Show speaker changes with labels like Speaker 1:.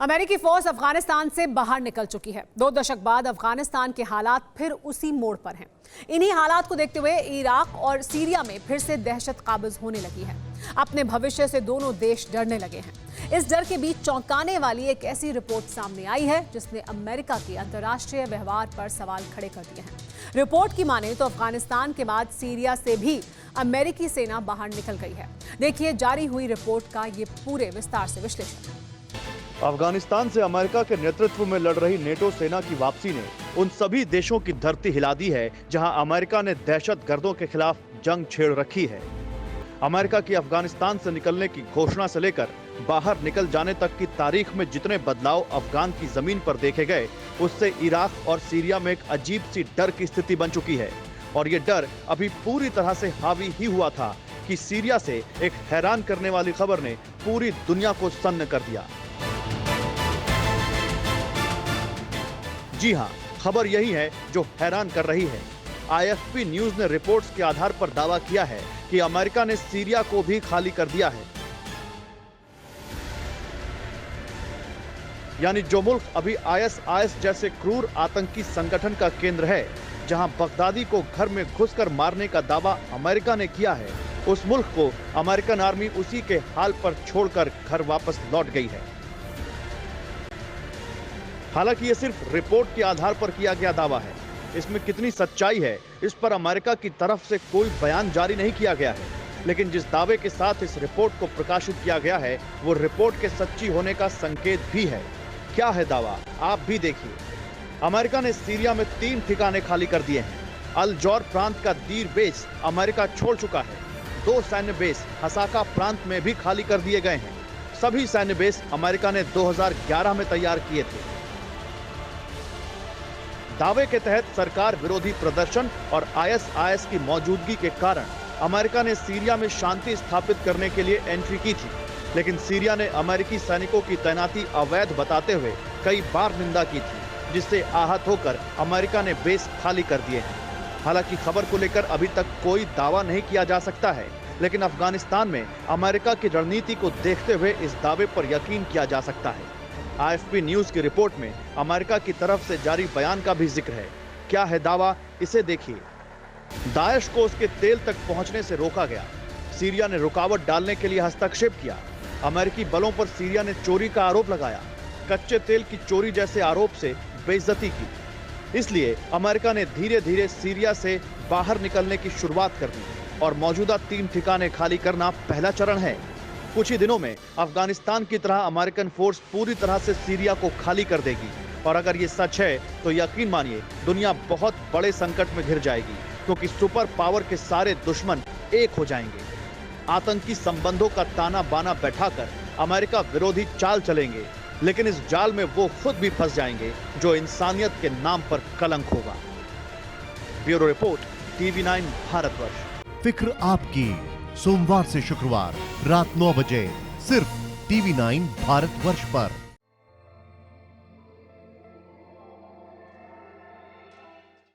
Speaker 1: अमेरिकी फौज अफगानिस्तान से बाहर निकल चुकी है। 2 दशक बाद अफगानिस्तान के हालात फिर उसी मोड़ पर हैं। इन्हीं हालात को देखते हुए इराक और सीरिया में फिर से दहशत काबिज होने लगी है। अपने भविष्य से दोनों देश डरने लगे हैं। इस डर के बीच चौंकाने वाली एक ऐसी रिपोर्ट सामने आई है जिसने अमेरिका के अंतर्राष्ट्रीय व्यवहार पर सवाल खड़े कर दिए हैं। रिपोर्ट की माने तो अफगानिस्तान के बाद सीरिया से भी अमेरिकी सेना बाहर निकल गई है। देखिए जारी हुई रिपोर्ट का ये पूरे विस्तार से विश्लेषण।
Speaker 2: अफगानिस्तान से अमेरिका के नेतृत्व में लड़ रही नेटो सेना की वापसी ने उन सभी देशों की धरती हिला दी है जहां अमेरिका ने दहशतगर्दों के खिलाफ जंग छेड़ रखी है। अमेरिका की अफगानिस्तान से निकलने की घोषणा से लेकर बाहर निकल जाने तक की तारीख में जितने बदलाव अफगान की जमीन पर देखे गए, उससे इराक और सीरिया में एक अजीब सी डर की स्थिति बन चुकी है। और ये डर अभी पूरी तरह से हावी ही हुआ था कि सीरिया से एक हैरान करने वाली खबर ने पूरी दुनिया को सन्न कर दिया। जी हां, खबर यही है जो हैरान कर रही है। आईएफपी न्यूज ने रिपोर्ट्स के आधार पर दावा किया है कि अमेरिका ने सीरिया को भी खाली कर दिया है। यानी जो मुल्क अभी आईएसआईएस जैसे क्रूर आतंकी संगठन का केंद्र है, जहां बगदादी को घर में घुसकर मारने का दावा अमेरिका ने किया है, उस मुल्क को अमेरिकन आर्मी उसी के हाल पर छोड़कर घर वापस लौट गई है। हालांकि ये सिर्फ रिपोर्ट के आधार पर किया गया दावा है। इसमें कितनी सच्चाई है, इस पर अमेरिका की तरफ से कोई बयान जारी नहीं किया गया है। लेकिन जिस दावे के साथ इस रिपोर्ट को प्रकाशित किया गया है, वो रिपोर्ट के सच्ची होने का संकेत भी है। क्या है दावा, आप भी देखिए। अमेरिका ने सीरिया में 3 ठिकाने खाली कर दिए हैं। अल जौर प्रांत का दीर बेस अमेरिका छोड़ चुका है। 2 सैन्य बेस हसाका प्रांत में भी खाली कर दिए गए हैं। सभी सैन्य बेस अमेरिका ने 2011 में तैयार किए थे। दावे के तहत सरकार विरोधी प्रदर्शन और आईएसआईएस की मौजूदगी के कारण अमेरिका ने सीरिया में शांति स्थापित करने के लिए एंट्री की थी। लेकिन सीरिया ने अमेरिकी सैनिकों की तैनाती अवैध बताते हुए कई बार निंदा की थी, जिससे आहत होकर अमेरिका ने बेस खाली कर दिए हैं। हालांकि खबर को लेकर अभी तक कोई दावा नहीं किया जा सकता है, लेकिन अफगानिस्तान में अमेरिका की रणनीति को देखते हुए इस दावे पर यकीन किया जा सकता है। आईएफपी न्यूज की रिपोर्ट में अमेरिका की तरफ से जारी बयान का भी जिक्र है। क्या है दावा, इसे देखिए। दाएश को उसके तेल तक पहुंचने से रोका गया। सीरिया ने रुकावट डालने के लिए हस्तक्षेप किया। अमेरिकी बलों पर सीरिया ने चोरी का आरोप लगाया। कच्चे तेल की चोरी जैसे आरोप से बेइज्जती की। इसलिए अमेरिका ने धीरे धीरे सीरिया से बाहर निकलने की शुरुआत कर दी और मौजूदा 3 ठिकाने खाली करना पहला चरण है। कुछ ही दिनों में अफगानिस्तान की तरह अमेरिकन फोर्स पूरी तरह से सीरिया को खाली कर देगी। और अगर ये सच है तो यकीन मानिए दुनिया बहुत बड़े संकट में घिर जाएगी, क्योंकि सुपर पावर के सारे दुश्मन एक हो जाएंगे। आतंकी संबंधों का ताना बाना बैठाकर अमेरिका विरोधी चाल चलेंगे, लेकिन इस जाल में वो खुद भी फंस जाएंगे जो इंसानियत के नाम पर कलंक होगा। Bureau report, TV9 Bharatvarsh.
Speaker 3: फिक्र आपकी, सोमवार से शुक्रवार रात 9 बजे सिर्फ TV9 भारतवर्ष पर।